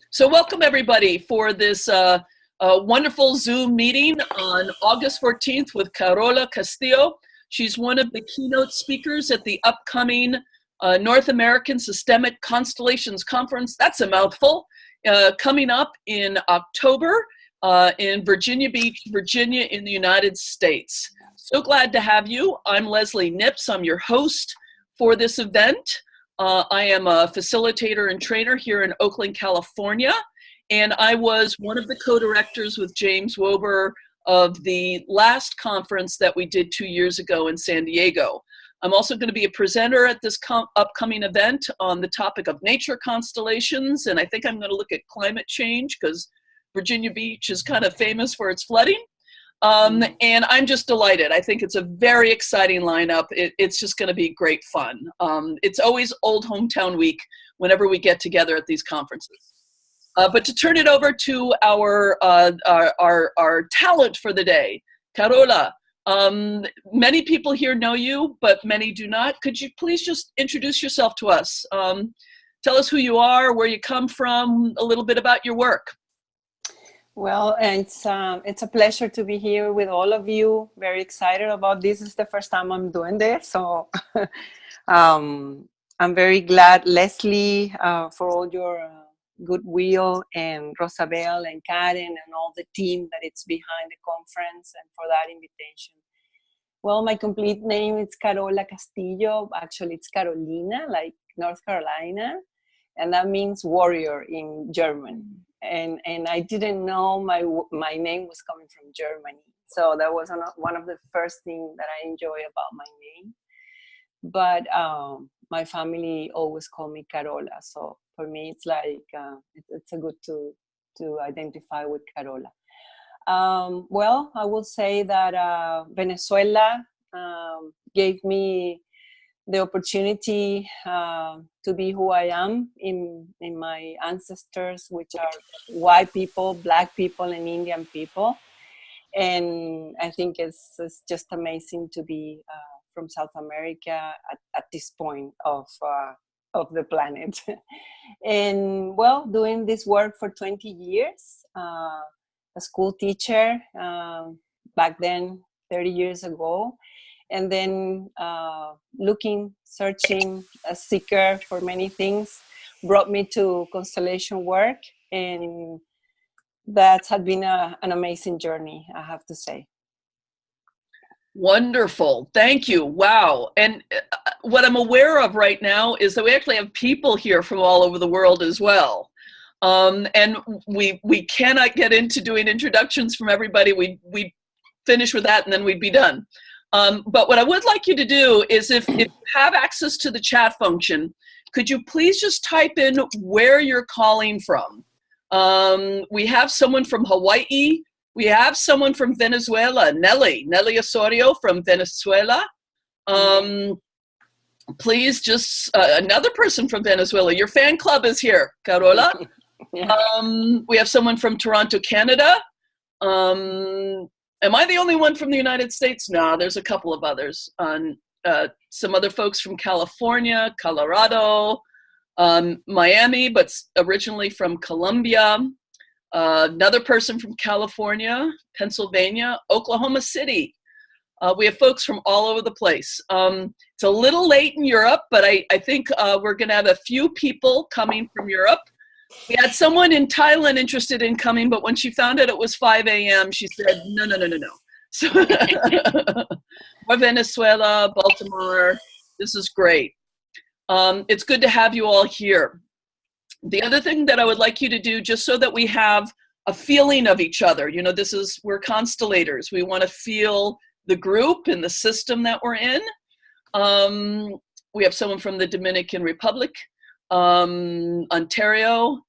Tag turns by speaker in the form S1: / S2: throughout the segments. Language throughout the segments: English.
S1: So welcome everybody for this wonderful Zoom meeting on August 14th with Carola Castillo. She's one of the keynote speakers at the upcoming North American Systemic Constellations Conference. That's a mouthful. Coming up in October in Virginia Beach, Virginia in the United States. So glad to have you. I'm Leslie Nips. I'm your host for this event. I am a facilitator and trainer here in Oakland, California, and I was one of the co-directors with James Wober of the last conference that we did 2 years ago in San Diego. I'm also going to be a presenter at this upcoming event on the topic of nature constellations, and I think I'm going to look at climate change because Virginia Beach is kind of famous for its flooding. And I'm just delighted. I think it's a very exciting lineup. It's just going to be great fun. It's always Old Hometown Week whenever we get together at these conferences. But to turn it over to our talent for the day, Carola, many people here know you, but many do not. Could you please just introduce yourself to us? Tell us who you are, where you come from, a little bit about your work.
S2: Well, it's a pleasure to be here with all of you. Very excited about this. This is the first time I'm doing this, so I'm very glad, Leslie, for all your goodwill, and Rosabel and Karen and all the team that it's behind the conference, and for that invitation. Well, my complete name is Carola Castillo. Actually, it's Carolina, like North Carolina, and that means warrior in German. And I didn't know my name was coming from Germany. So that was one of the first things that I enjoy about my name. But my family always call me Carola. So for me, it's like, it's a good to identify with Carola. Well, I will say that Venezuela gave me the opportunity to be who I am in my ancestors, which are white people, black people, and Indian people. And I think it's just amazing to be from South America at this point of the planet. And well, doing this work for 20 years, a school teacher back then, 30 years ago. And then searching, a seeker for many things, brought me to constellation work. And that had been an amazing journey, I have to say.
S1: Wonderful. Thank you. Wow. And what I'm aware of right now is that we actually have people here from all over the world as well. And we cannot get into doing introductions from everybody. We finish with that and then we'd be done. But what I would like you to do is if you have access to the chat function, could you please just type in where you're calling from? We have someone from Hawaii. We have someone from Venezuela, Nelly Osorio from Venezuela. Please just, another person from Venezuela. Your fan club is here, Carola. Yeah. We have someone from Toronto, Canada. Am I the only one from the United States? No, there's a couple of others. Some other folks from California, Colorado, Miami, but originally from Colombia. Another person from California, Pennsylvania, Oklahoma City. We have folks from all over the place. It's a little late in Europe, but I think we're going to have a few people coming from Europe. We had someone in Thailand interested in coming, but when she found out it was 5 a.m., she said, no. So Venezuela, Baltimore, this is great. It's good to have you all here. The other thing that I would like you to do, just so that we have a feeling of each other, you know, we're constellators. We want to feel the group and the system that we're in. We have someone from the Dominican Republic, Ontario.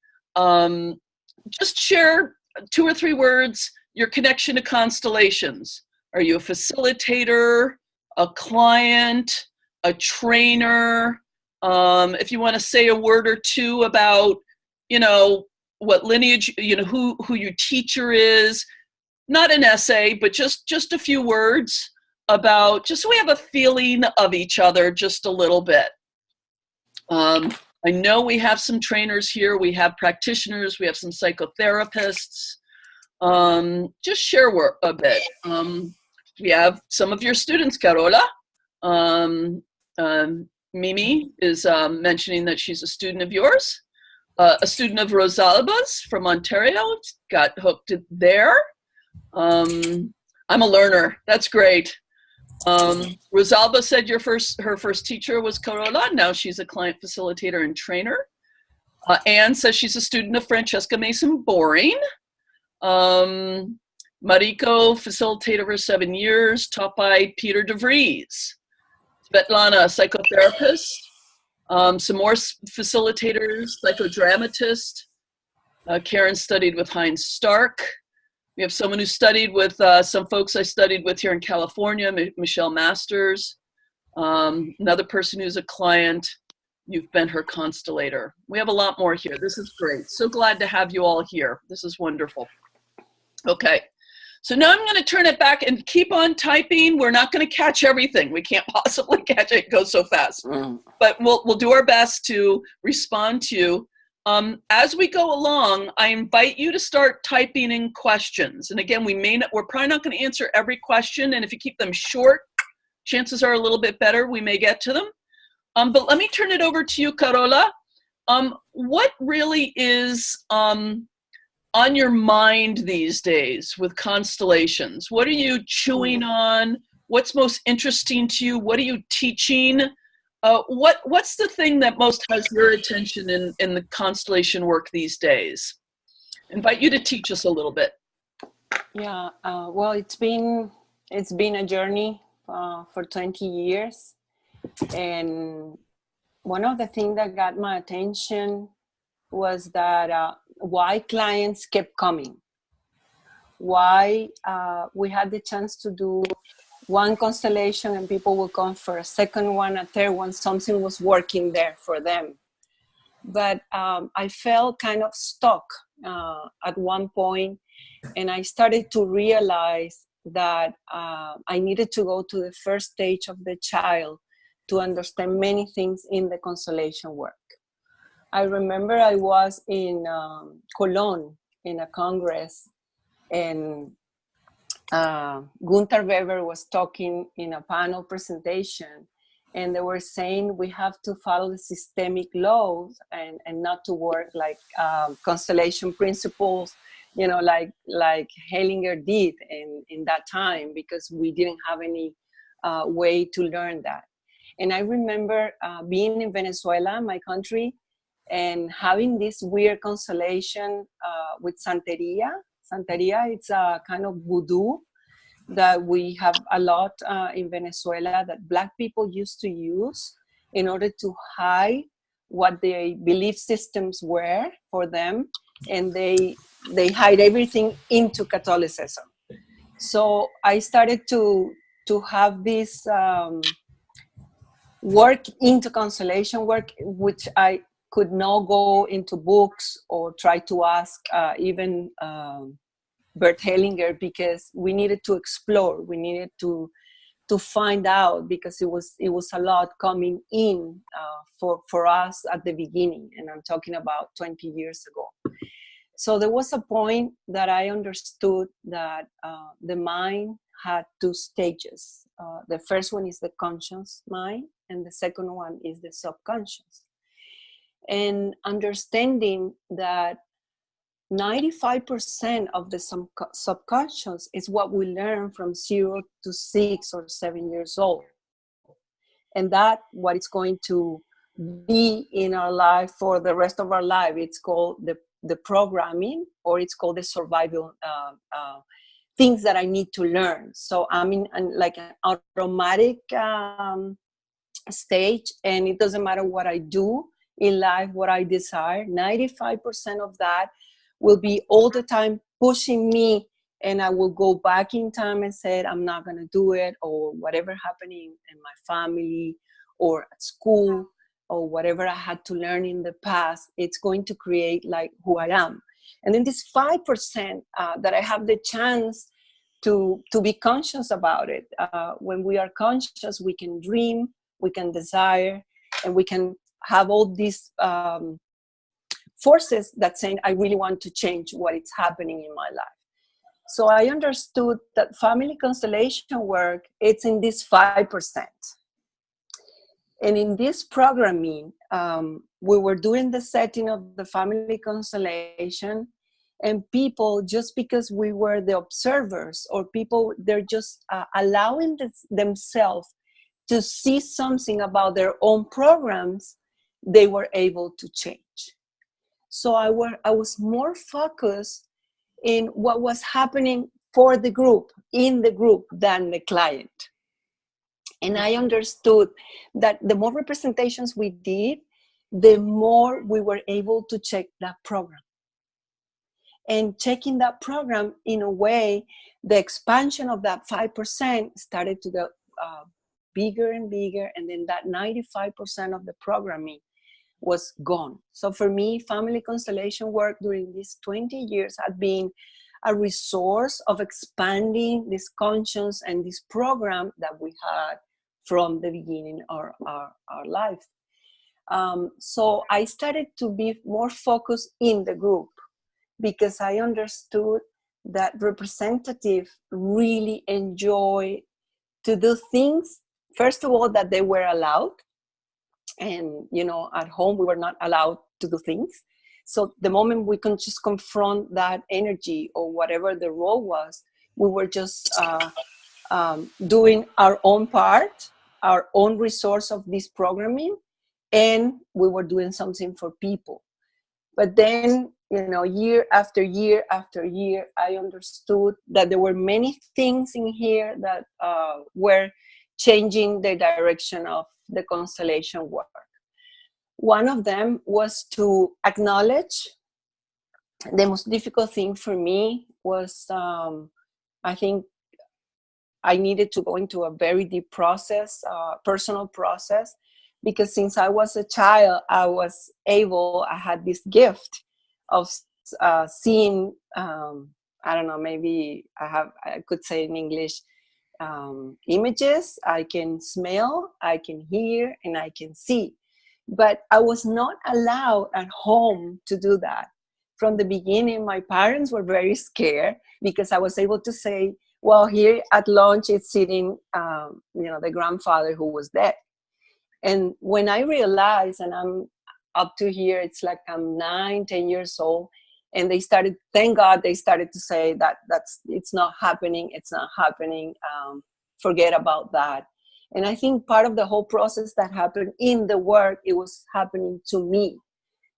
S1: Just share 2 or 3 words, your connection to constellations. Are you a facilitator, a client, a trainer? If you want to say a word or two about, you know, what lineage, you know, who your teacher is, not an essay, but just a few words about, just so we have a feeling of each other just a little bit. I know we have some trainers here. We have practitioners. We have some psychotherapists. Just share a bit. We have some of your students, Carola. Mimi is mentioning that she's a student of yours. A student of Rosalba's from Ontario, got hooked there. I'm a learner. That's great. Rosalba said her first teacher was Carola. Now she's a client facilitator and trainer. Anne says she's a student of Francesca Mason Boring. Mariko, facilitator for 7 years, taught by Peter DeVries. Svetlana, psychotherapist. Some more facilitators, psychodramatist. Karen studied with Heinz Stark. We have someone who studied with some folks I studied with here in California, Michelle Masters. Another person who's a client. You've been her constellator. We have a lot more here. This is great. So glad to have you all here. This is wonderful. Okay. So now I'm going to turn it back and keep on typing. We're not going to catch everything. We can't possibly catch it. It goes so fast. But we'll do our best to respond to you. As we go along, I invite you to start typing in questions. And again, we're probably not going to answer every question. And if you keep them short, chances are a little bit better. We may get to them. But let me turn it over to you, Carola. What really is on your mind these days with constellations? What are you chewing on? What's most interesting to you? What are you teaching? What's the thing that most has your attention in the constellation work these days? Invite you to teach us a little bit.
S2: Yeah, well, it's been a journey for 20 years. And one of the things that got my attention was that why clients kept coming, why we had the chance to do one constellation and people will come for a second one, a third one, something was working there for them. But I felt kind of stuck at one point, and I started to realize that I needed to go to the first stage of the child to understand many things in the constellation work. I remember I was in Cologne in a congress, and Gunther Weber was talking in a panel presentation, and they were saying we have to follow the systemic laws and not to work like constellation principles, like Hellinger did in that time, because we didn't have any way to learn that. And I remember being in Venezuela, my country, and having this weird constellation with Santeria. Santeria, it's a kind of voodoo that we have a lot in Venezuela that Black people used to use in order to hide what their belief systems were for them, and they hide everything into Catholicism. So I started to have this work into constellation work, which I could not go into books or try to ask even Bert Hellinger, because we needed to explore, we needed to find out, because it was a lot coming in for us at the beginning, and I'm talking about 20 years ago. So there was a point that I understood that the mind had two stages. The first one is the conscious mind, and the second one is the subconscious. And understanding that 95% of the subconscious is what we learn from 0 to 6 or 7 years old. And that what it's going to be in our life for the rest of our life. It's called the programming, or it's called the survival things that I need to learn. So I'm in like an automatic stage, and it doesn't matter what I do in life, what I desire, 95% of that will be all the time pushing me, and I will go back in time and say, I'm not going to do it, or whatever happening in my family or at school or whatever I had to learn in the past, it's going to create like who I am. And then this 5% that I have the chance to be conscious about it. When we are conscious, we can dream, we can desire, and we can have all these forces that saying, I really want to change what is happening in my life. So I understood that family constellation work, it's in this 5%. And in this programming, we were doing the setting of the family constellation, and people, just because we were the observers, or people, they're just allowing themselves to see something about their own programs, they were able to change. So I was more focused in what was happening for the group, in the group, than the client. And I understood that the more representations we did, the more we were able to check that program. And checking that program, in a way, the expansion of that 5% started to go bigger and bigger. And then that 95% of the programming was gone. So for me, family constellation work during these 20 years had been a resource of expanding this conscience and this program that we had from the beginning of our life. So I started to be more focused in the group, because I understood that representative really enjoy to do things, first of all, that they were allowed. And, you know, at home, we were not allowed to do things. So the moment we can just confront that energy or whatever the role was, we were just doing our own part, our own resource of this programming, and we were doing something for people. But then, you know, year after year after year, I understood that there were many things in here that were changing the direction of the constellation work. One of them was to acknowledge. The most difficult thing for me was, I think I needed to go into a very deep process, personal process, because since I was a child, I had this gift of seeing, I don't know, maybe I could say in English, images. I can smell, I can hear, and I can see. But I was not allowed at home to do that. From the beginning, my parents were very scared, because I was able to say, well, here at lunch is sitting, the grandfather who was dead. And when I realized, and I'm up to here, it's like I'm 9-10 years old, and thank God they started to say it's not happening, forget about that. And I think part of the whole process that happened in the work, it was happening to me,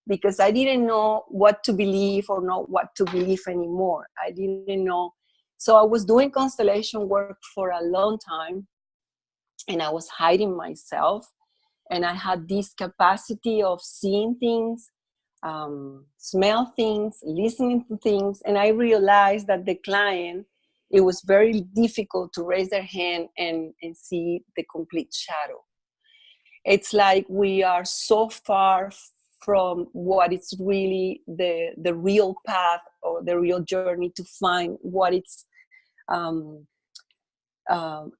S2: because I didn't know what to believe or not what to believe anymore. I didn't know. So I was doing constellation work for a long time, and I was hiding myself. And I had this capacity of seeing things, smell things, listening to things. And I realized that the client, it was very difficult to raise their hand and see the complete shadow. It's like we are so far from what is really the real path or the real journey to find what it's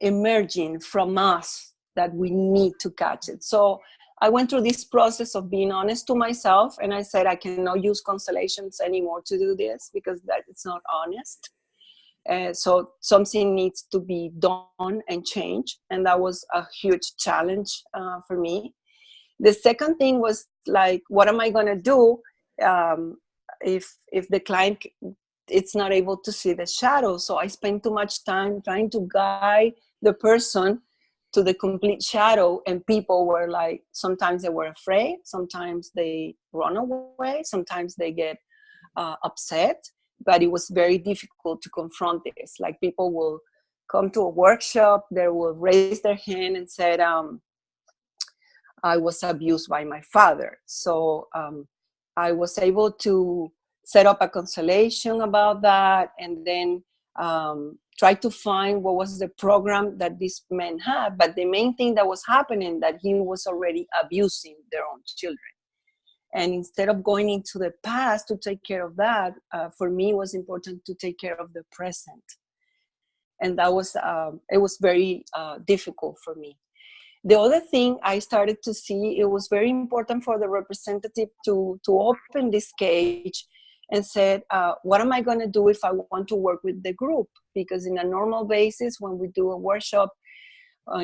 S2: emerging from us, that we need to catch it. So I went through this process of being honest to myself, and I said I cannot use constellations anymore to do this, because that it's not honest. So something needs to be done and changed, and that was a huge challenge for me. The second thing was like, what am I going to do if the client it's not able to see the shadow? So I spent too much time trying to guide the person to the complete shadow, and people were like, sometimes they were afraid, sometimes they run away, sometimes they get upset. But it was very difficult to confront this. Like, people will come to a workshop, they will raise their hand and said, I was abused by my father. So I was able to set up a constellation about that, and then try to find what was the program that this man had. But the main thing that was happening, that he was already abusing their own children. And instead of going into the past to take care of that, for me, it was important to take care of the present. And that was, it was very difficult for me. The other thing I started to see, it was very important for the representative to open this cage and said, what am I going to do if I want to work with the group? Because in a normal basis, when we do a workshop,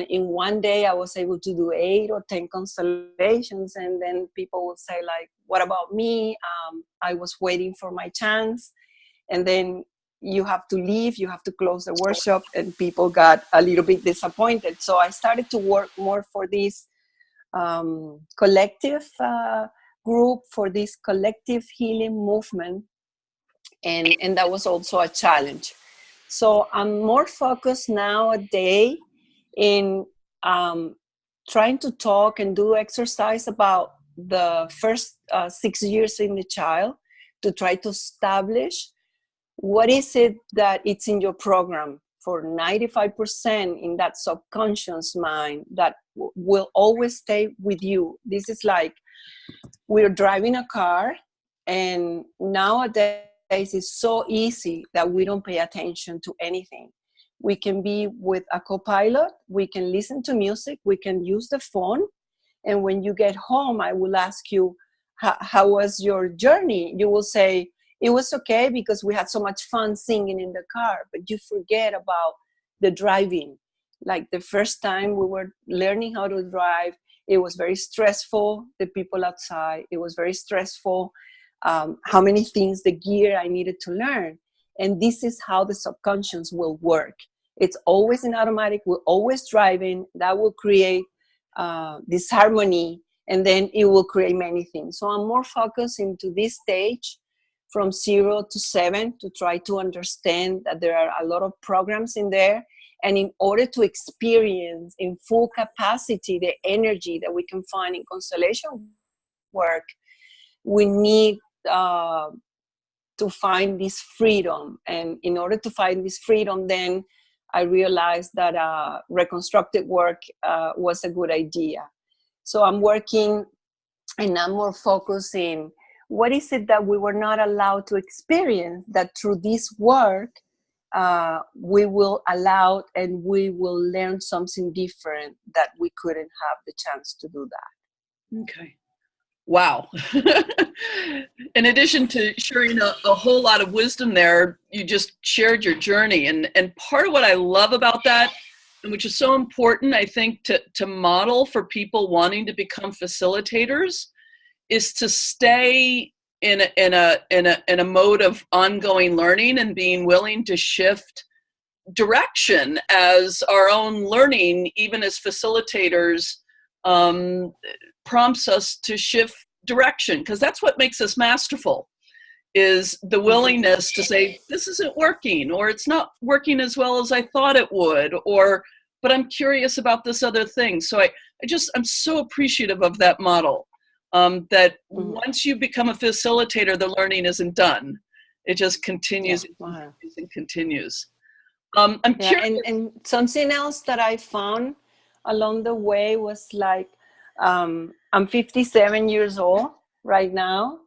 S2: in one day I was able to do 8 or 10 constellations, and then people would say like, what about me? I was waiting for my chance, and then you have to leave, you have to close the workshop, and people got a little bit disappointed. So I started to work more for this collective group, for this collective healing movement, and that was also a challenge. So I'm more focused nowadays in trying to talk and do exercise about the first 6 years in the child, to try to establish what is it that it's in your program for 95% in that subconscious mind that will always stay with you. This is like we're driving a car, and nowadays it's so easy that we don't pay attention to anything. We can be with a co-pilot, we can listen to music, we can use the phone, and when you get home, I will ask you, how was your journey? You will say, it was okay because we had so much fun singing in the car, but you forget about the driving. Like the first time we were learning how to drive, it was very stressful, the people outside, it was very stressful, how many things, the gear I needed to learn. And this is how the subconscious will work. It's always in automatic, we're always driving, that will create disharmony, and then it will create many things. So I'm more focused into this stage from 0 to 7 to try to understand that there are a lot of programs in there. And in order to experience in full capacity the energy that we can find in constellation work, we need to find this freedom. And in order to find this freedom, then I realized that reconstructive work was a good idea. So I'm working, and I'm more focused in what is it that we were not allowed to experience, that through this work, we will allow and we will learn something different that we couldn't have the chance to do that.
S1: Okay. Wow. In addition to sharing a whole lot of wisdom there, you just shared your journey. And part of what I love about that, and which is so important, I think, to model for people wanting to become facilitators, is to stay in a mode of ongoing learning and being willing to shift direction as our own learning, even as facilitators, prompts us to shift direction, because that's what makes us masterful, is the willingness to say, this isn't working, or it's not working as well as I thought it would, or, but I'm curious about this other thing. So I'm so appreciative of that model, that once you become a facilitator, the learning isn't done. It just continues and continues. I'm curious.
S2: And something else that I found along the way was like, I'm 57 years old right now,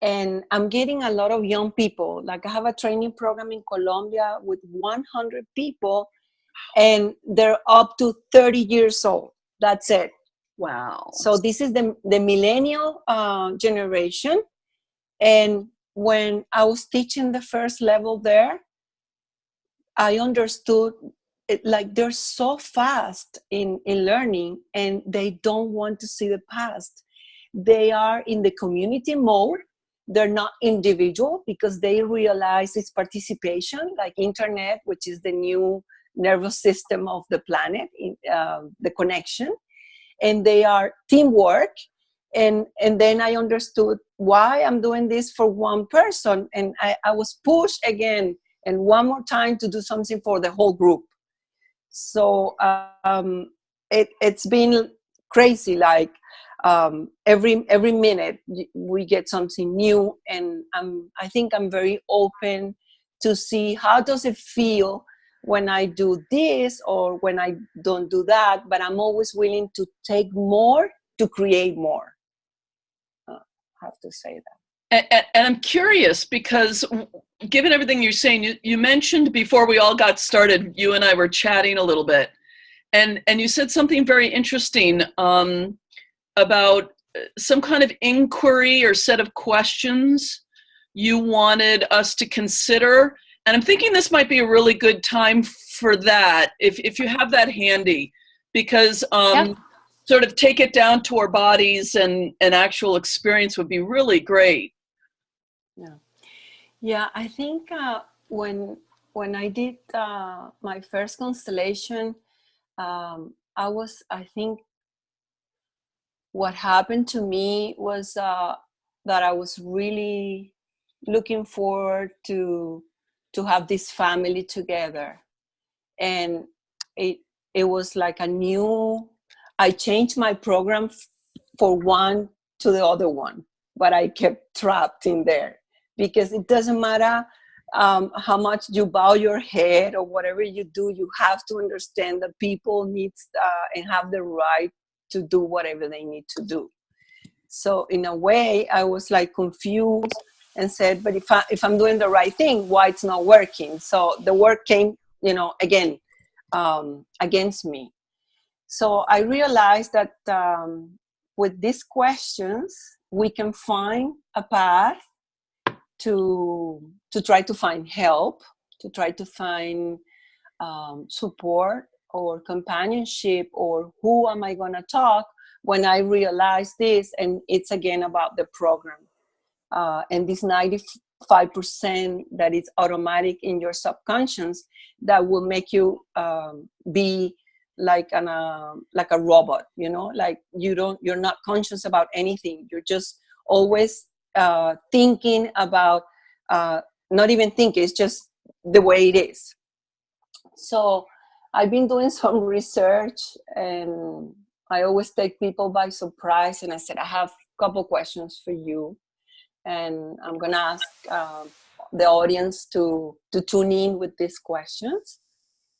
S2: and I'm getting a lot of young people. Like I have a training program in Colombia with 100 people, and they're up to 30 years old. That's it.
S1: Wow.
S2: So this is the millennial generation. And when I was teaching the first level there, I understood it, like they're so fast in learning, and they don't want to see the past. They are in the community mode. They're not individual, because they realize it's participation, like internet, which is the new nervous system of the planet, the connection. And they are teamwork. And then I understood why I'm doing this for one person. And I was pushed again and one more time to do something for the whole group. So it's been crazy. Like every minute we get something new, and I think I'm very open to see how does it feel when I do this or when I don't do that. But I'm always willing to take more to create more. I have to say that.
S1: And I'm curious, because given everything you're saying, you mentioned before we all got started, you and I were chatting a little bit, And you said something very interesting about some kind of inquiry or set of questions you wanted us to consider. And I'm thinking this might be a really good time for that, if you have that handy, because sort of take it down to our bodies and actual experience would be really great.
S2: Yeah, I think when I did my first constellation, I think what happened to me was that I was really looking forward to have this family together, and it was like I changed my program for one to the other one, but I kept trapped in there, because it doesn't matter how much you bow your head or whatever you do, you have to understand that people need and have the right to do whatever they need to do. So in a way, I was like confused and said, but if I'm doing the right thing, why it's not working? So the work came, again, against me. So I realized that with these questions, we can find a path to try to find help, to try to find support or companionship, or who am I going to talk when I realize this. And it's again about the program and this 95% that is automatic in your subconscious that will make you be like a robot, like you're not conscious about anything. You're just always thinking about, not even thinking, it's just the way it is. So I've been doing some research, and I always take people by surprise, and I said, I have a couple questions for you, and I'm gonna ask the audience to tune in with these questions.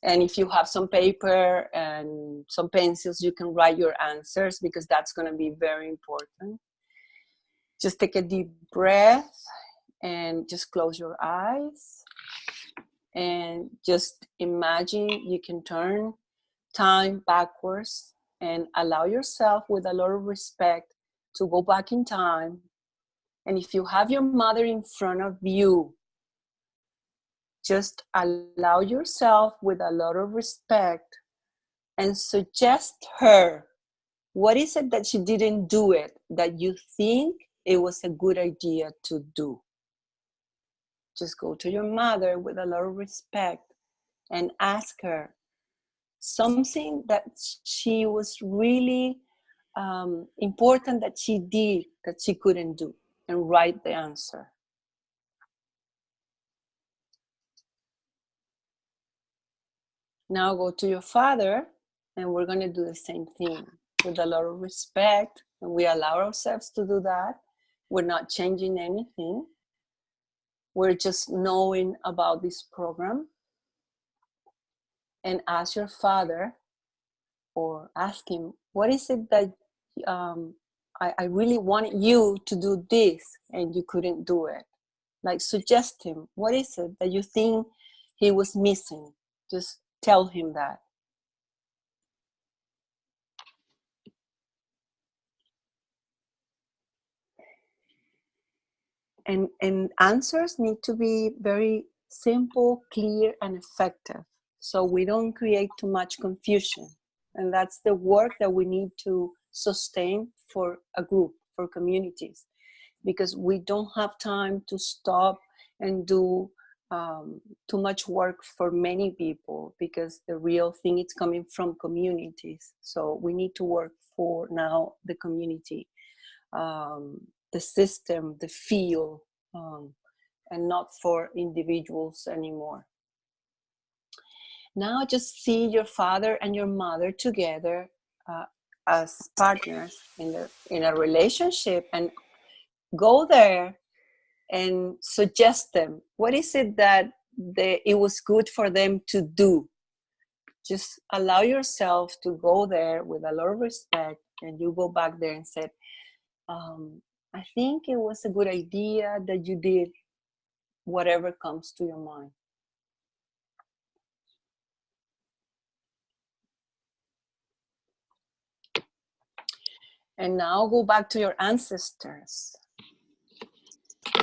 S2: And if you have some paper and some pencils, you can write your answers, because that's going to be very important. Just take a deep breath and just close your eyes. And just imagine you can turn time backwards and allow yourself, with a lot of respect, to go back in time. And if you have your mother in front of you, just allow yourself, with a lot of respect, and suggest her, what is it that she didn't do it that you think it was a good idea to do? Just go to your mother with a lot of respect and ask her something that she was really important that she did that she couldn't do, and write the answer. Now go to your father, and we're going to do the same thing with a lot of respect, and we allow ourselves to do that. We're not changing anything. We're just knowing about this program. And ask your father, or ask him, what is it that I really wanted you to do this and you couldn't do it? Like, suggest him, what is it that you think he was missing? Just tell him that. And answers need to be very simple, clear, and effective, so we don't create too much confusion. And that's the work that we need to sustain for a group, for communities, because we don't have time to stop and do too much work for many people, because the real thing is coming from communities. So we need to work for now the community, the system, the field, and not for individuals anymore. Now just see your father and your mother together as partners in a relationship, and go there and suggest them, what is it that it was good for them to do? Just allow yourself to go there with a lot of respect, and you go back there and say, I think it was a good idea that you did whatever comes to your mind. And now go back to your ancestors.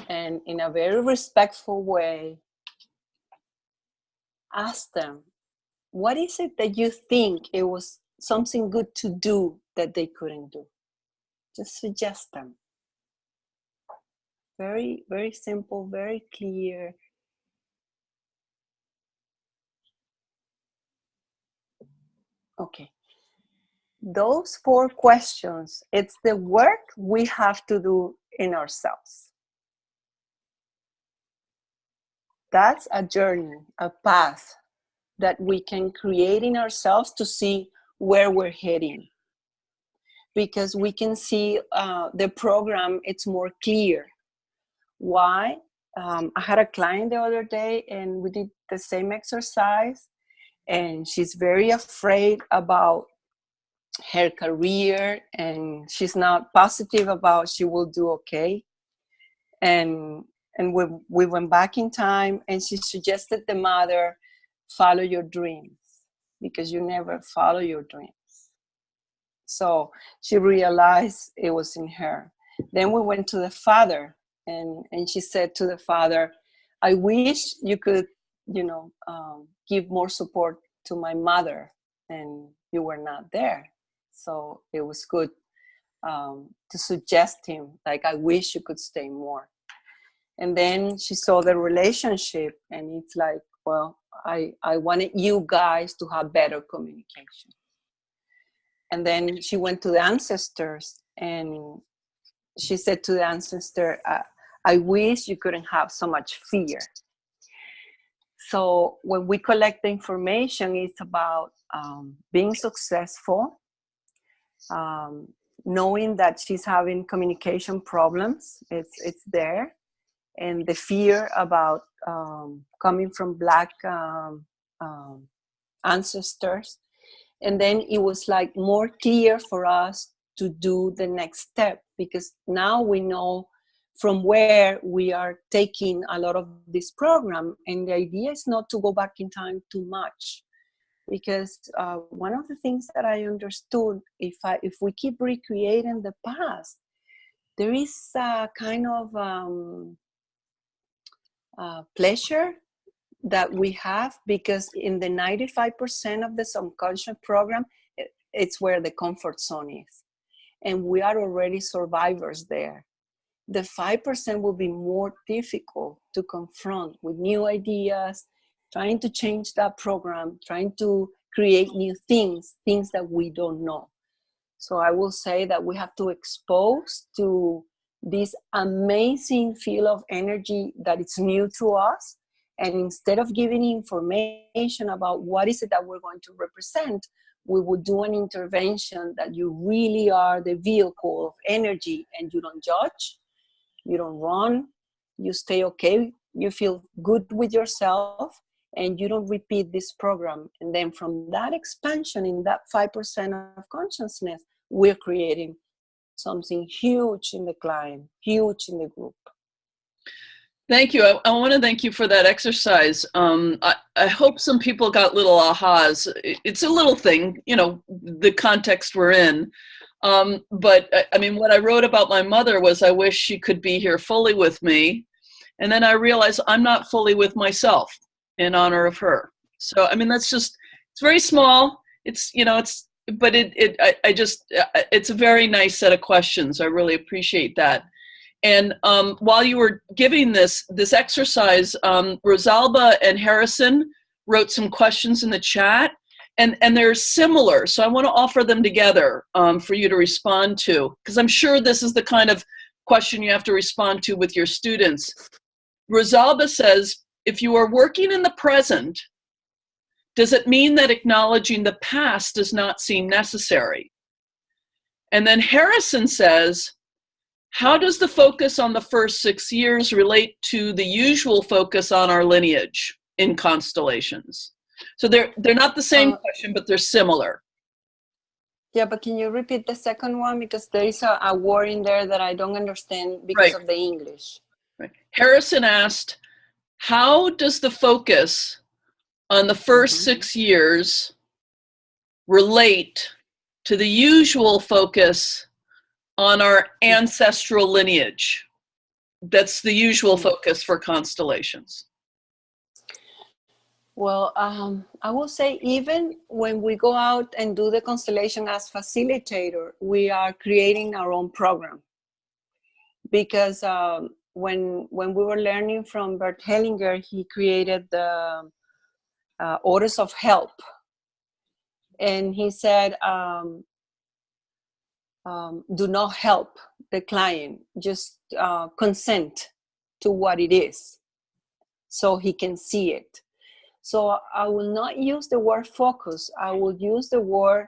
S2: And in a very respectful way, ask them, what is it that you think it was something good to do that they couldn't do? Just suggest them. Very, very simple, very clear. Okay. Those 4 questions, it's the work we have to do in ourselves. That's a journey, a path that we can create in ourselves to see where we're heading. Because we can see the program, it's more clear. Why? I had a client the other day and we did the same exercise, and she's very afraid about her career, and she's not positive about she will do okay. And we went back in time, and she suggested the mother, follow your dreams, because you never follow your dreams. So she realized it was in her. Then we went to the father, and she said to the father, I wish you could, give more support to my mother, and you were not there. So it was good to suggest him, like, I wish you could stay more. And then she saw the relationship, and it's like, well, I wanted you guys to have better communication. And then she went to the ancestors, and she said to the ancestor, I wish you couldn't have so much fear. So when we collect the information, it's about being successful, knowing that she's having communication problems, it's there, and the fear about coming from Black ancestors. And then it was like more clear for us to do the next step, because now we know from where we are taking a lot of this program. And the idea is not to go back in time too much, because one of the things that I understood, if we keep recreating the past, there is a kind of pleasure that we have, because in the 95% of the subconscious program, it's where the comfort zone is, and we are already survivors there. The 5% will be more difficult to confront with new ideas, trying to change that program, trying to create new things that we don't know. So I will say that we have to expose to this amazing field of energy that is new to us. And instead of giving information about what is it that we're going to represent, we would do an intervention that you really are the vehicle of energy, and you don't judge, you don't run, you stay okay, you feel good with yourself, and you don't repeat this program. And then from that expansion in that 5% of consciousness, we're creating something huge in the client, huge in the group.
S1: Thank you. I want to thank you for that exercise. I hope some people got little ahas. It's a little thing, the context we're in. But I mean, what I wrote about my mother was, I wish she could be here fully with me. And then I realized I'm not fully with myself in honor of her. So, I mean, it's very small. It's a very nice set of questions. I really appreciate that. And while you were giving this exercise, Rosalba and Harrison wrote some questions in the chat, and they're similar. So I want to offer them together for you to respond to, because I'm sure this is the kind of question you have to respond to with your students. Rosalba says, if you are working in the present, does it mean that acknowledging the past does not seem necessary? And then Harrison says, how does the focus on the first 6 years relate to the usual focus on our lineage in constellations? So they're not the same question, but they're similar.
S2: Yeah, but can you repeat the second one? Because there is a word in there that I don't understand because of the English.
S1: Right. Harrison asked, how does the focus on the first 6 years relate to the usual focus on our ancestral lineage. That's the usual focus for constellations.
S2: Well, I will say even when we go out and do the constellation as facilitator, we are creating our own program. Because when we were learning from Bert Hellinger, he created the orders of help. And he said, do not help the client, just consent to what it is so he can see it. So I will not use the word focus. I will use the word,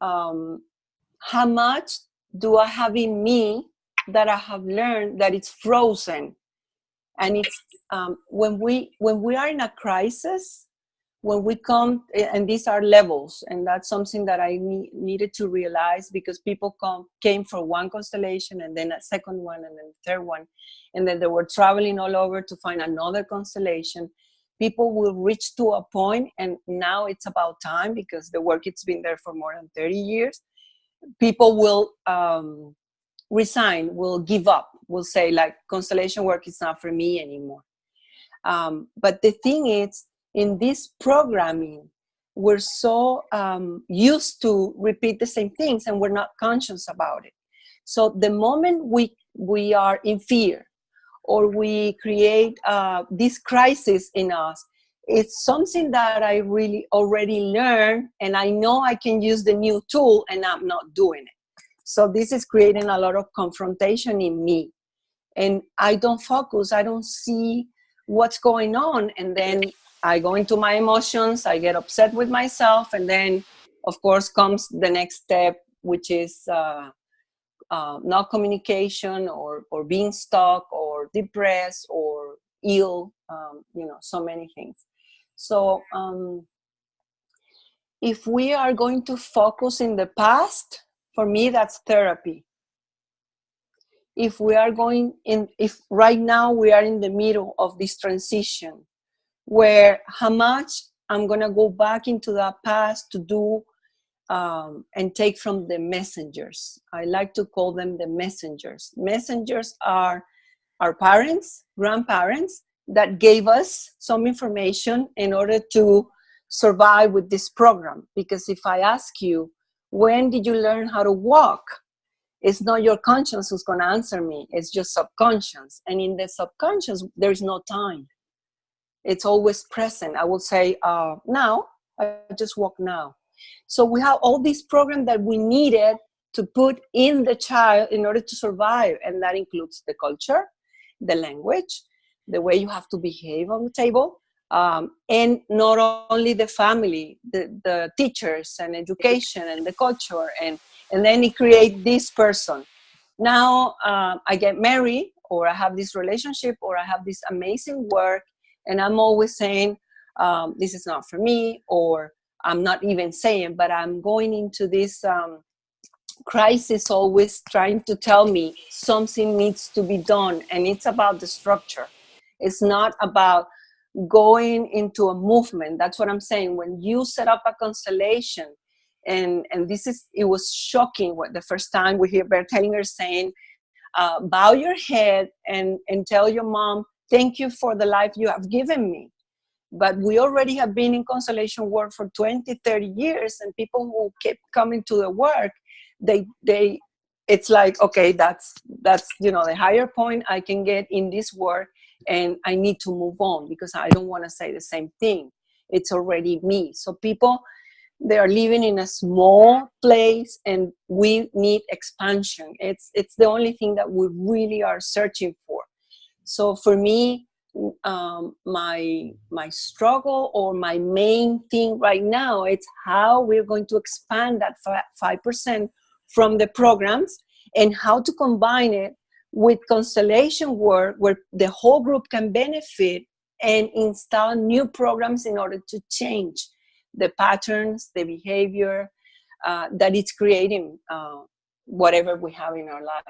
S2: how much do I have in me that I have learned that it's frozen? And it's when we are in a crisis, when we come, and these are levels, and that's something that I needed to realize, because people came for one constellation and then a second one and then a third one, and then they were traveling all over to find another constellation. People will reach to a point, and now it's about time, because the work, it's been there for more than 30 years. People will resign, will give up, will say, like, constellation work is not for me anymore. But the thing is, in this programming, we're so used to repeat the same things, and we're not conscious about it. So the moment we are in fear, or we create this crisis in us, it's something that I really already learned, and I know I can use the new tool, and I'm not doing it. So this is creating a lot of confrontation in me, and I don't focus, I don't see what's going on, and then I go into my emotions, I get upset with myself, and then of course comes the next step, which is not communication, or being stuck, or depressed, or ill, so many things. So if we are going to focus in the past, for me, that's therapy. If we are if right now we are in the middle of this transition, where how much I'm going to go back into that past to do and take from the messengers. I like to call them the messengers. Messengers are our parents, grandparents, that gave us some information in order to survive with this program. Because if I ask you, when did you learn how to walk? It's not your conscience who's going to answer me. It's just subconscious. And in the subconscious, there's no time. It's always present. I will say, now, I just walk now. So we have all these programs that we needed to put in the child in order to survive. And that includes the culture, the language, the way you have to behave on the table, and not only the family, the teachers and education and the culture. And then it creates this person. Now I get married, or I have this relationship, or I have this amazing work, and I'm always saying, this is not for me, or I'm not even saying, but I'm going into this crisis, always trying to tell me something needs to be done. And it's about the structure. It's not about going into a movement. That's what I'm saying. When you set up a constellation, and it was shocking the first time we hear Bert Hellinger saying, bow your head and tell your mom, thank you for the life you have given me. But we already have been in constellation work for 20, 30 years, and people who kept coming to the work, it's like, okay, that's the higher point I can get in this work, and I need to move on, because I don't want to say the same thing. It's already me. So people, they are living in a small place, and we need expansion. It's the only thing that we really are searching for. So for me, my struggle, or my main thing right now, it's how we're going to expand that 5% from the programs, and how to combine it with constellation work, where the whole group can benefit, and install new programs in order to change the patterns, the behavior that it's creating, whatever we have in our lives.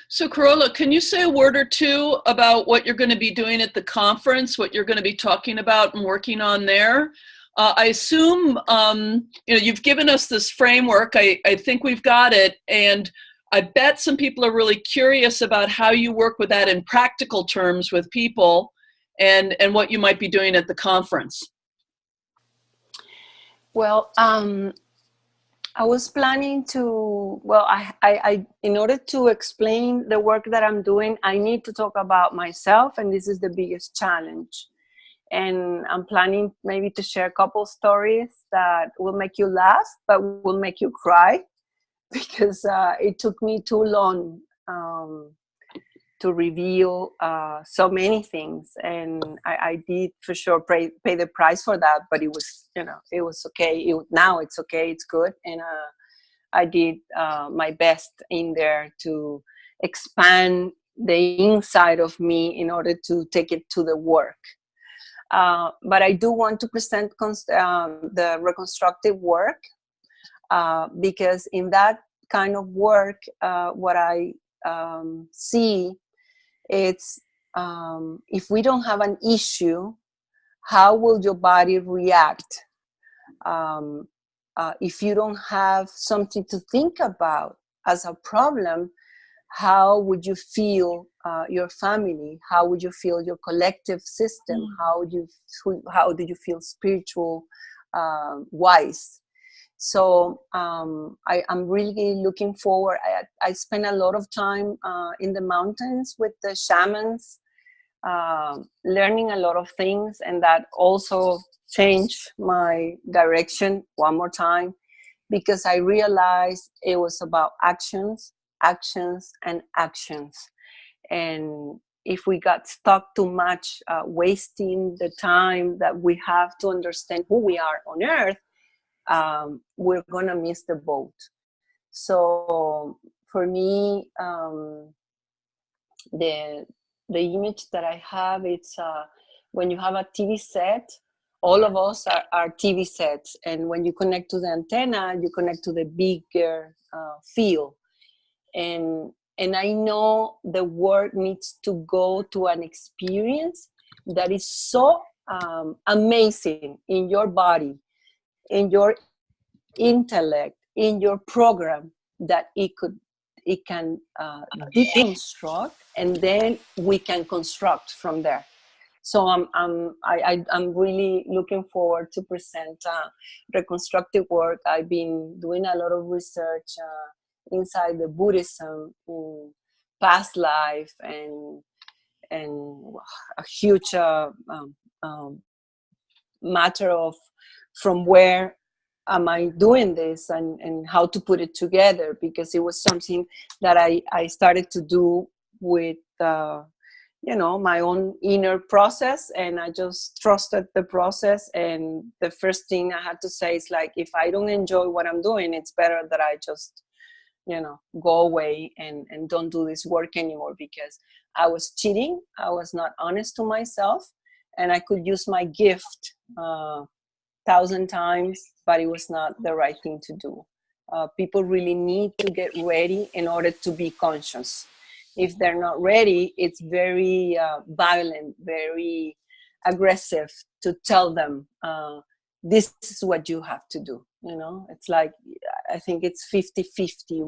S1: So Carola, can you say a word or two about what you're going to be doing at the conference, what you're going to be talking about and working on there? I assume, you've given us this framework. I think we've got it. And I bet some people are really curious about how you work with that in practical terms with people, and what you might be doing at the conference.
S2: Well, I was planning to, well, in order to explain the work that I'm doing, I need to talk about myself, and this is the biggest challenge. And I'm planning maybe to share a couple stories that will make you laugh, but will make you cry, because it took me too long to reveal so many things, and I did for sure pay the price for that, but it was, it was okay. Now it's okay, it's good, and I did my best in there to expand the inside of me in order to take it to the work. But I do want to present the reconstructive work, because in that kind of work, what I see, it's if we don't have an issue, how will your body react? If you don't have something to think about as a problem, how would you feel your family? How would you feel your collective system? How do you feel spiritual wise? So I'm really looking forward. I spend a lot of time in the mountains with the shamans, learning a lot of things, and that also changed my direction one more time, because I realized it was about actions, actions, and actions. And if we got stuck too much wasting the time that we have to understand who we are on earth, we're gonna miss the boat. So for me, the image that I have, it's when you have a TV set, all of us are TV sets, and when you connect to the antenna, you connect to the bigger field. And I know the work needs to go to an experience that is so amazing in your body, in your intellect, in your program, that it can deconstruct, and then we can construct from there. So I'm really looking forward to present reconstructive work. I've been doing a lot of research inside the Buddhism, in past life, and a huge matter of from where am I doing this, and how to put it together, because it was something that I started to do with my own inner process, and I just trusted the process. And the first thing I had to say is, like, if I don't enjoy what I'm doing, it's better that I just go away and don't do this work anymore, because I was cheating, I was not honest to myself, and I could use my gift 1,000 times, but it was not the right thing to do. People really need to get ready in order to be conscious. If they're not ready, it's very violent, very aggressive to tell them, this is what you have to do. It's like, I think it's 50-50.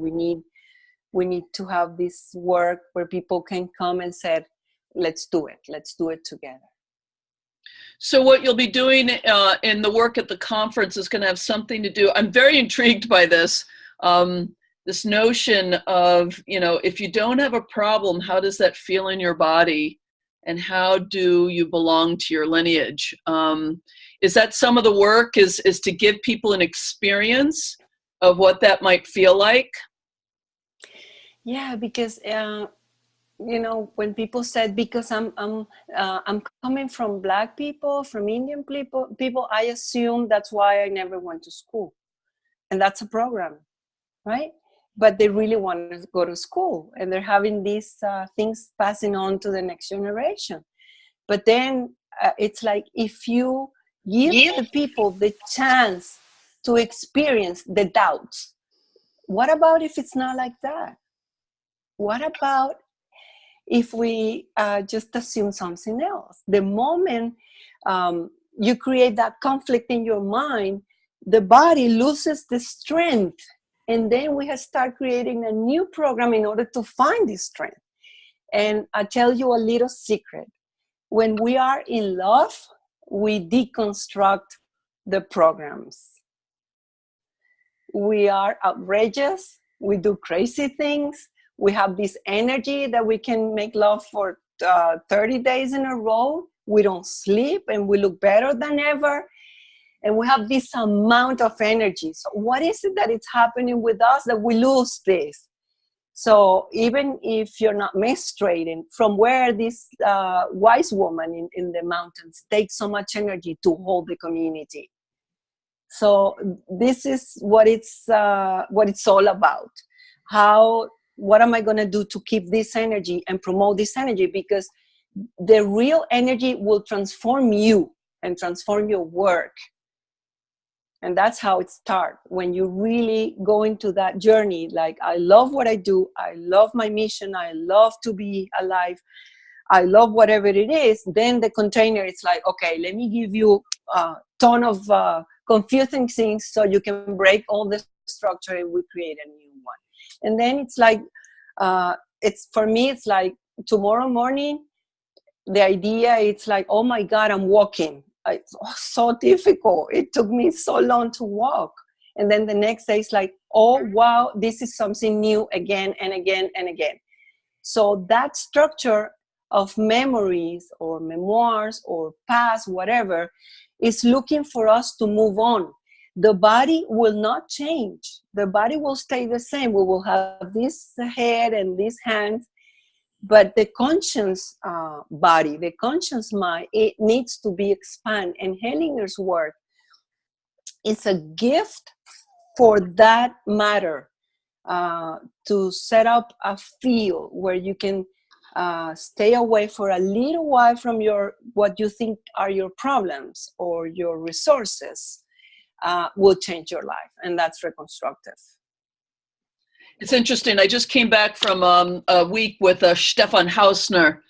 S2: We need to have this work where people can come and say, let's do it together.
S1: So what you'll be doing in the work at the conference is going to have something to do, I'm very intrigued by this, this notion of, if you don't have a problem, how does that feel in your body, and how do you belong to your lineage? Is that some of the work, is to give people an experience of what that might feel like?
S2: Yeah, because when people said, because I'm coming from Black people, from Indian people, I assume that's why I never went to school, and that's a program, right? But they really want to go to school, and they're having these things passing on to the next generation. But then it's like, if you give the people the chance to experience the doubts, what about if it's not like that? What about if we just assume something else? The moment you create that conflict in your mind, the body loses the strength And then we have started creating a new program in order to find this strength. And I'll tell you a little secret. When we are in love, we deconstruct the programs. We are outrageous. We do crazy things. We have this energy that we can make love for 30 days in a row. We don't sleep and we look better than ever. And we have this amount of energy. So what is it that is happening with us that we lose this? So even if you're not menstruating, from where this wise woman in the mountains takes so much energy to hold the community. So this is what it's all about. What am I going to do to keep this energy and promote this energy? Because the real energy will transform you and transform your work. And that's how it starts. When you really go into that journey, like, I love what I do. I love my mission. I love to be alive. I love whatever it is. Then the container is like, okay, let me give you a ton of confusing things so you can break all the structure and we create a new one. And then it's like, for me, it's like tomorrow morning, the idea, it's like, oh my God, I'm walking. It's so difficult. It took me so long to walk. And then the next day it's like, oh, wow, this is something new again and again and again. So that structure of memories or memoirs or past, whatever, is looking for us to move on. The body will not change. The body will stay the same. We will have this head and these hands. But the conscious body, the conscious mind, it needs to be expanded. And Hellinger's work is a gift for that matter, to set up a field where you can stay away for a little while from what you think are your problems or your resources, will change your life. And that's reconstructive.
S1: It's interesting. I just came back from a week with Stefan Hausner,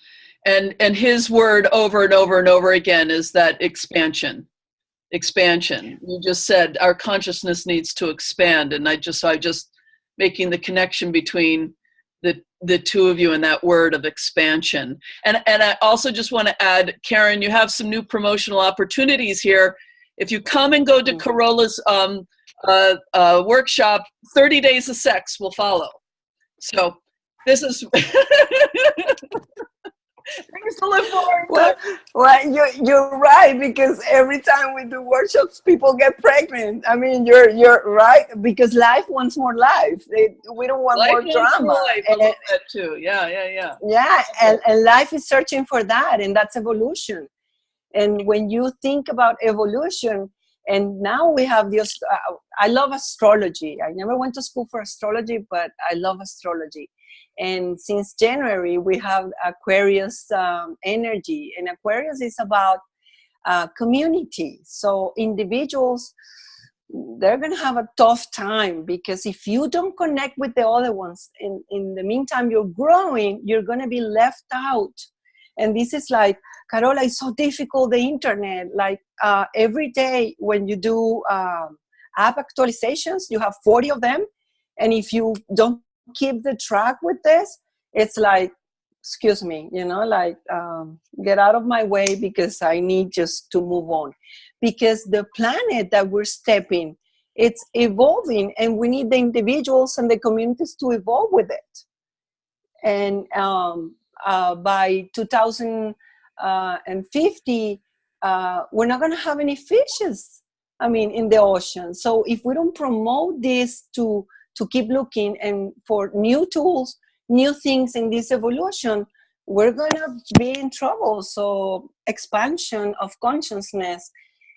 S1: and his word over and over and over again is that expansion. Expansion. You just said our consciousness needs to expand, and I just making the connection between the two of you and that word of expansion. And I also just want to add, Karen, you have some new promotional opportunities here. If you come and go to Corolla's workshop, 30 Days of Sex will follow. So this is things to look forward to.
S2: Well, you're right, because every time we do workshops, people get pregnant. I mean, you're right, because life wants more life. We don't want
S1: Life
S2: more drama.
S1: More life. I love that too. Yeah.
S2: Yeah, and life is searching for that, and that's evolution. And when you think about evolution, and now we have this, I love astrology. I never went to school for astrology, but I love astrology. And since January, we have Aquarius energy. And Aquarius is about community. So individuals, they're going to have a tough time, because if you don't connect with the other ones, in the meantime you're growing, you're going to be left out. And this is like, Carola, it's so difficult, the internet. Like every day when you do app actualizations, you have 40 of them. And if you don't keep the track with this, it's like, excuse me, like get out of my way, because I need just to move on. Because the planet that we're stepping, it's evolving, and we need the individuals and the communities to evolve with it. And by 2050, we're not going to have any fishes, in the ocean. So if we don't promote this to keep looking and for new tools, new things in this evolution, we're going to be in trouble. So expansion of consciousness,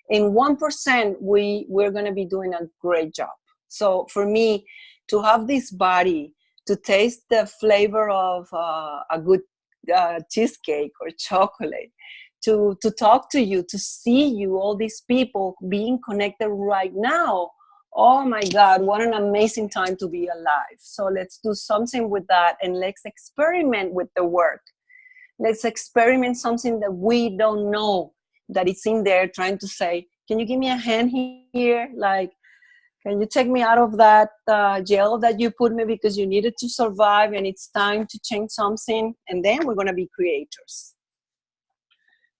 S2: in 1%, we're going to be doing a great job. So for me, to have this body, to taste the flavor of a good cheesecake or chocolate, to talk to you, to see you, all these people being connected right now. Oh my God, what an amazing time to be alive. So let's do something with that, and let's experiment with the work. Let's experiment something that we don't know that it's in there, trying to say, can you give me a hand here? Like, Can you take me out of that jail that you put me because you needed to survive and it's time to change something? And then we're going to be creators.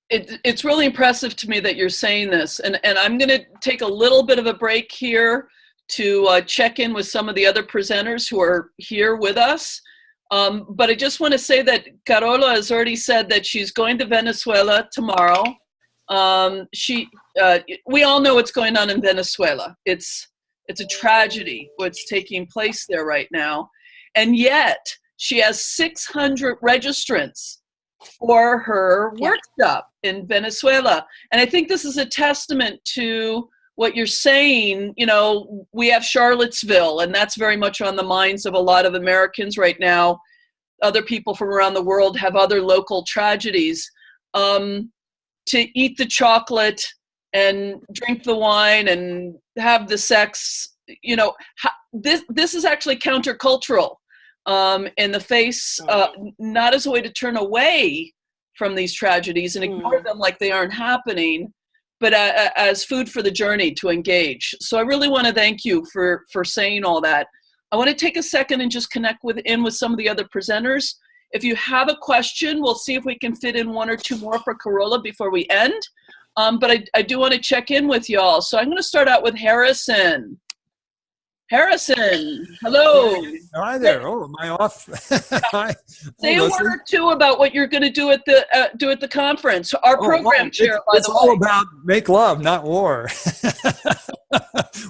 S1: It's really impressive to me that you're saying this. And I'm going to take a little bit of a break here to check in with some of the other presenters who are here with us. But I just want to say that Carola has already said that she's going to Venezuela tomorrow. We all know what's going on in Venezuela. It's a tragedy what's taking place there right now. And yet she has 600 registrants for her workshop in Venezuela. And I think this is a testament to what you're saying. You know, we have Charlottesville, and that's very much on the minds of a lot of Americans right now. Other people from around the world have other local tragedies. To eat the chocolate and drink the wine and have the sex, you know, this is actually countercultural in the face, not as a way to turn away from these tragedies and ignore them like they aren't happening, but as food for the journey to engage. So I really want to thank you for saying all that. I want to take a second and just connect with some of the other presenters. If you have a question, we'll see if we can fit in one or two more for Carola before we end. But I do want to check in with y'all. So I'm going to start out with Harrison. Harrison, hello.
S3: Hi there. Oh, am I off? Hi.
S1: Say a word or two about what you're going to do at the conference. Our program chair, by the way.
S3: It's all about make love, not war.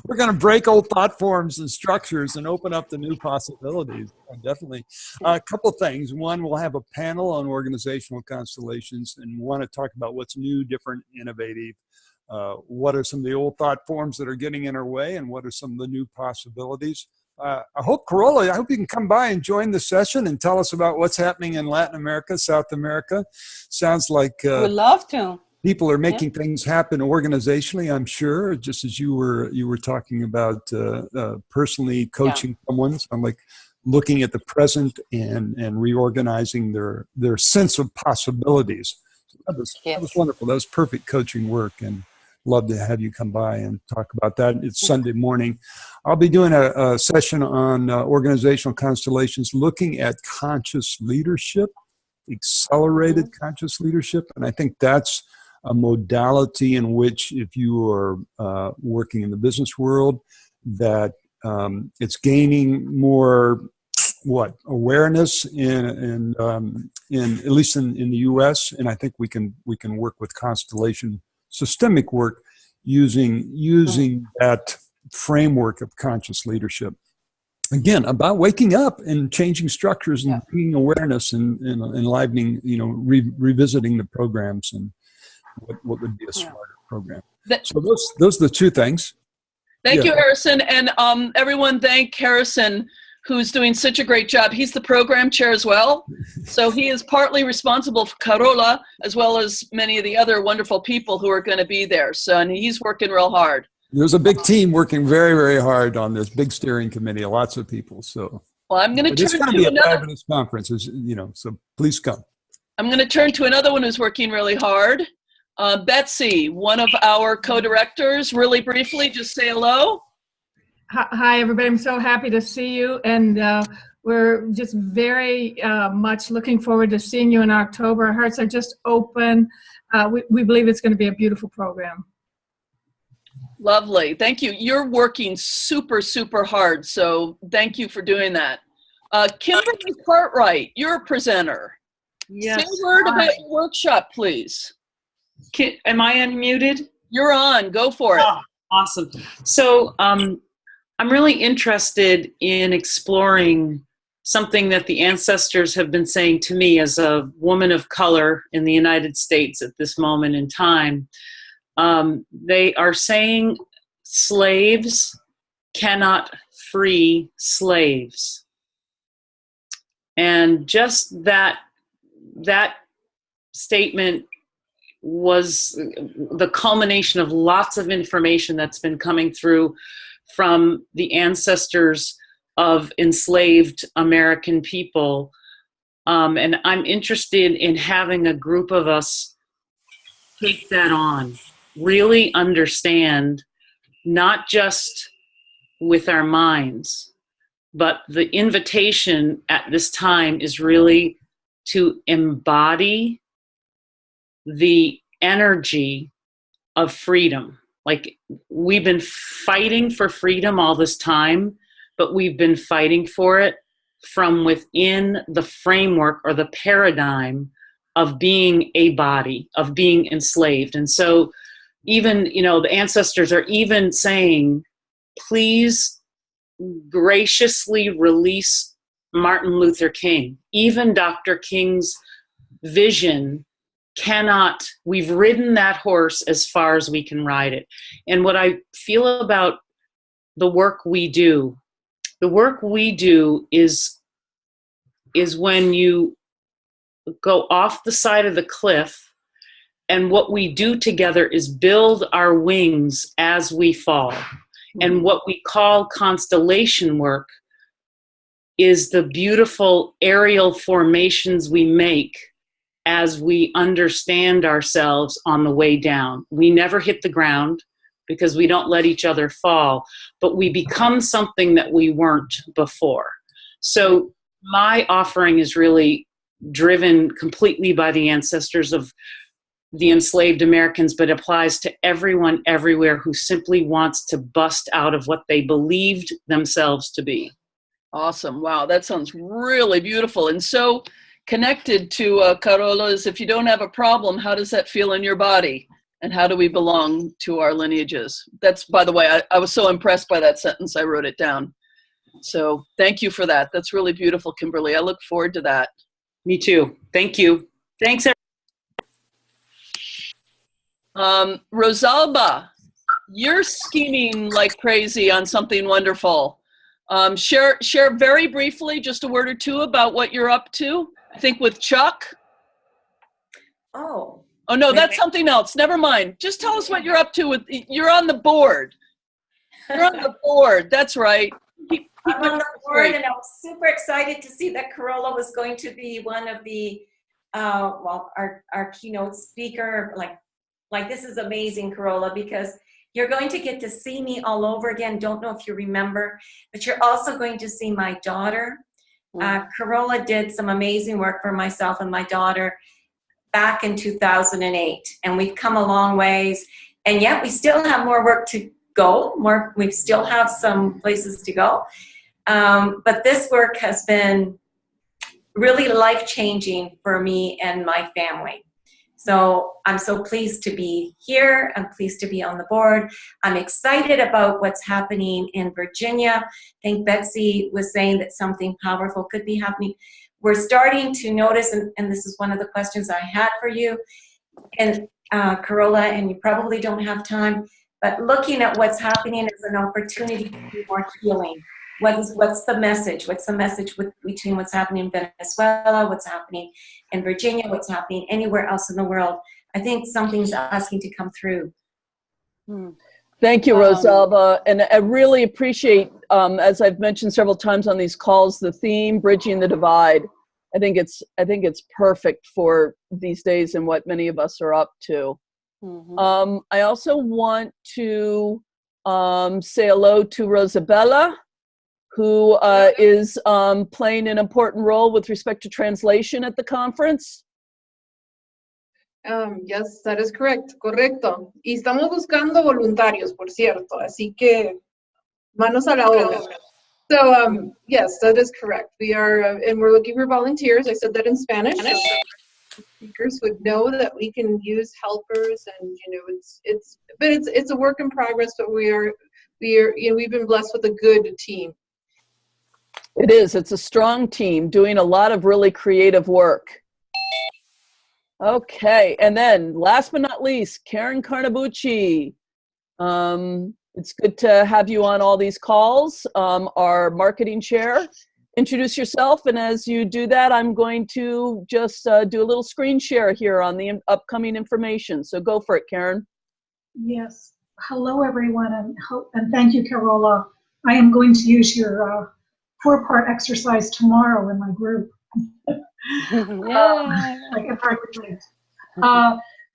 S3: We're going to break old thought forms and structures and open up the new possibilities. Definitely. A couple things. One, we'll have a panel on organizational constellations, and we want to talk about what's new, different, innovative. What are some of the old thought forms that are getting in our way, and what are some of the new possibilities? I hope, Carola, I hope you can come by and join the session and tell us about what's happening in Latin America, South America. Sounds like
S2: we'd love to.
S3: People are making things happen organizationally, I'm sure, just as you were talking about personally coaching someone. So I'm like looking at the present and reorganizing their sense of possibilities. So that was wonderful. That was perfect coaching work, and love to have you come by and talk about that. It's Sunday morning. I'll be doing a session on organizational constellations, looking at conscious leadership, accelerated conscious leadership. And I think that's a modality in which, if you are working in the business world, that it's gaining more awareness in at least in the U.S. And I think we can work with Constellation systemic work using that framework of conscious leadership. Again, about waking up and changing structures and bringing awareness and enlivening, revisiting the programs and what would be a smarter program. So those are the two things.
S1: Thank you, Harrison. And everyone thank Harrison, who's doing such a great job. He's the program chair as well. So he is partly responsible for Carola, as well as many of the other wonderful people who are going to be there. So and he's working real hard.
S3: There's a big team working very, very hard on this big steering committee, lots of people. So
S1: well, I'm going to turn
S3: it's going to be a fabulous conference, so please come. I'm
S1: going to turn to another one who's working really hard. Betsy, one of our co-directors, really briefly, just say hello.
S4: Hi, everybody. I'm so happy to see you. And we're just very much looking forward to seeing you in October. Our hearts are just open. We believe it's going to be a beautiful program.
S1: Lovely. Thank you. You're working super, super hard. So thank you for doing that. Kimberly Cartwright, you're a presenter.
S5: Yes.
S1: Say a word about your workshop, please.
S5: Am I unmuted?
S1: You're on. Go for it.
S5: Oh, awesome. So I'm really interested in exploring something that the ancestors have been saying to me as a woman of color in the United States at this moment in time. They are saying slaves cannot free slaves. And just that statement was the culmination of lots of information that's been coming through from the ancestors of enslaved American people. And I'm interested in having a group of us take that on, really understand not just with our minds. But the invitation at this time is really to embody the energy of freedom. Like, we've been fighting for freedom all this time, but we've been fighting for it from within the framework or the paradigm of being a body, of being enslaved. And so even, you know, the ancestors are even saying, please graciously release Martin Luther King. Even Dr. King's vision cannot, we've ridden that horse as far as we can ride it. And what I feel about the work we do is when you go off the side of the cliff, and what we do together is build our wings as we fall. And what we call constellation work is the beautiful aerial formations we make as we understand ourselves on the way down. We never hit the ground because we don't let each other fall, but we become something that we weren't before. So my offering is really driven completely by the ancestors of the enslaved Americans, but applies to everyone everywhere who simply wants to bust out of what they believed themselves to be.
S1: Awesome. Wow, that sounds really beautiful. And so connected to Carola's, if you don't have a problem, how does that feel in your body? And how do we belong to our lineages? That's, by the way, I was so impressed by that sentence, I wrote it down. So thank you for that. That's really beautiful, Kimberly. I look forward to that.
S5: Me too. Thank you. Thanks, everyone.
S1: Rosalba, you're scheming like crazy on something wonderful. Share very briefly, just a word or two about what you're up to. I think with Chuck.
S6: Oh
S1: no, that's something else. Never mind. Just tell us what you're up to with. You're on the board. You're on the board. That's right.
S6: I'm on the board, and I was super excited to see that Carola was going to be one of the our keynote speaker. Like this is amazing, Carola, because you're going to get to see me all over again. Don't know if you remember, but you're also going to see my daughter. Carola did some amazing work for myself and my daughter back in 2008, and we've come a long ways, and yet we still have more work to go. We still have some places to go, but this work has been really life-changing for me and my family. So I'm so pleased to be here. I'm pleased to be on the board. I'm excited about what's happening in Virginia. I think Betsy was saying that something powerful could be happening. We're starting to notice, and this is one of the questions I had for you, and Carola, and you probably don't have time, but looking at what's happening as an opportunity to do more healing. What's the message? What's the message between what's happening in Venezuela, what's happening in Virginia, what's happening anywhere else in the world? I think something's asking to come through.
S1: Thank you, Rosalba. And I really appreciate, as I've mentioned several times on these calls, the theme, Bridging the Divide. I think it's perfect for these days and what many of us are up to. I also want to say hello to Rosabella, who is playing an important role with respect to translation at the conference.
S7: Yes, that is correct. Correcto. Y estamos buscando voluntarios, por cierto. Así que manos a la obra. So, yes, that is correct. We are, and we're looking for volunteers. I said that in Spanish. So speakers would know that we can use helpers, and you know, it's a work in progress. But we've been blessed with a good team.
S1: It is. It's a strong team doing a lot of really creative work. Okay, and then last but not least, Karen Carnabucci. It's good to have you on all these calls, our marketing chair. Introduce yourself, and as you do that, I'm going to just do a little screen share here on the upcoming information. So go for it, Karen.
S8: Yes. Hello, everyone, and thank you, Carola. I am going to use your 4-part exercise tomorrow in my group. I can hardly wait.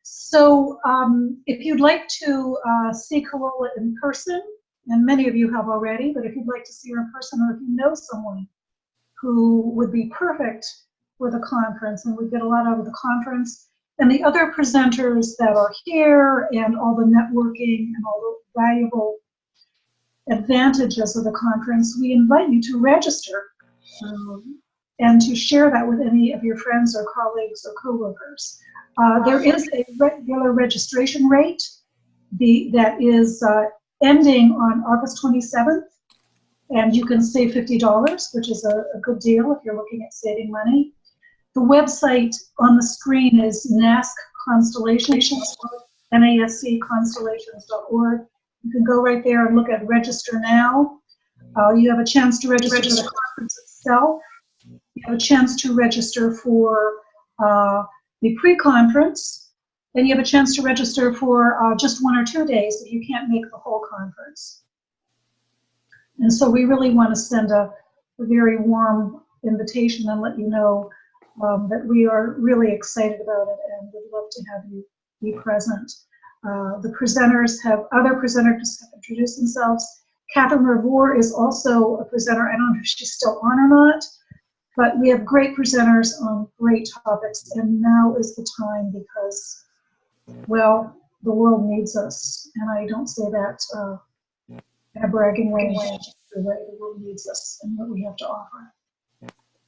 S8: So if you'd like to see Carola in person, and many of you have already, but if you'd like to see her in person, or if you know someone who would be perfect for the conference and would get a lot out of the conference, and the other presenters that are here, and all the networking and all the valuable advantages of the conference, we invite you to register and to share that with any of your friends or colleagues or coworkers. There is a regular registration rate that is ending on August 27th, and you can save $50, which is a good deal if you're looking at saving money. The website on the screen is NASC Constellations, NASC Constellations.org. You can go right there and look at register now. You have a chance to register for the conference itself. You have a chance to register for the pre-conference, and you have a chance to register for just 1 or 2 days if you can't make the whole conference. And so we really want to send a very warm invitation and let you know that we are really excited about it and would love to have you be present. The presenters other presenters have introduced themselves. Catherine Revore is also a presenter. I don't know if she's still on or not, but we have great presenters on great topics, and now is the time because, well, the world needs us, and I don't say that in a bragging way, the world needs us and what we have to offer.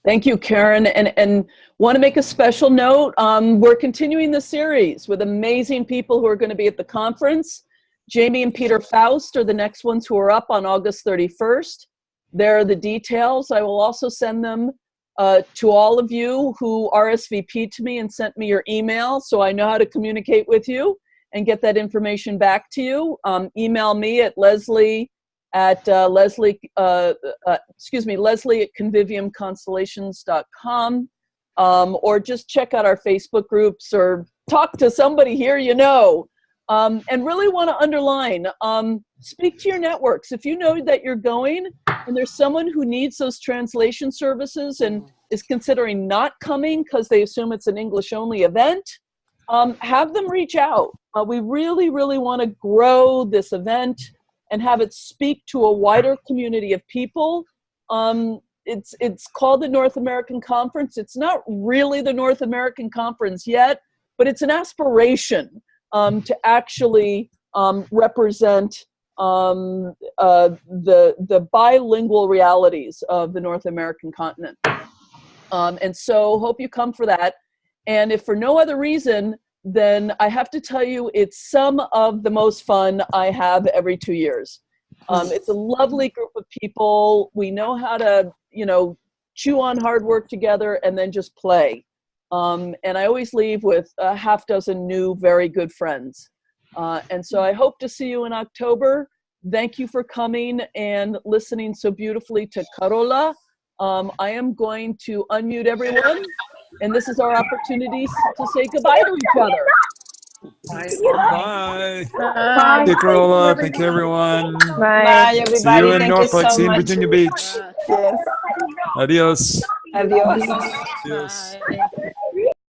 S1: Thank you, Karen. And want to make a special note. We're continuing the series with amazing people who are going to be at the conference. Jamie and Peter Faust are the next ones who are up on August 31st. There are the details. I will also send them to all of you who RSVP'd to me and sent me your email, so I know how to communicate with you and get that information back to you. Email me at Leslie at Leslie at conviviumconstellations.com, or just check out our Facebook groups or talk to somebody here you know. And really want to underline, speak to your networks. If you know that you're going and there's someone who needs those translation services and is considering not coming because they assume it's an English-only event, have them reach out. We really, really want to grow this event and have it speak to a wider community of people. It's called the North American Conference. It's not really the North American Conference yet, but it's an aspiration to actually represent the bilingual realities of the North American continent. And so hope you come for that. And if for no other reason, then I have to tell you, it's some of the most fun I have every 2 years. It's a lovely group of people. We know how to, chew on hard work together and then just play. And I always leave with a half dozen new, very good friends. And so I hope to see you in October. Thank you for coming and listening so beautifully to Carola. I am going to unmute everyone, and this is our opportunity to say goodbye to each other.
S3: Bye. Bye. Thank you, Carola. Thank you, everyone.
S2: Bye, everybody.
S3: See you in
S2: Thank
S3: Norfolk.
S2: you so
S3: See you in
S2: much.
S3: Virginia Beach.
S2: Yes.
S3: Adios.
S2: Adios.
S3: Adios.
S1: Bye.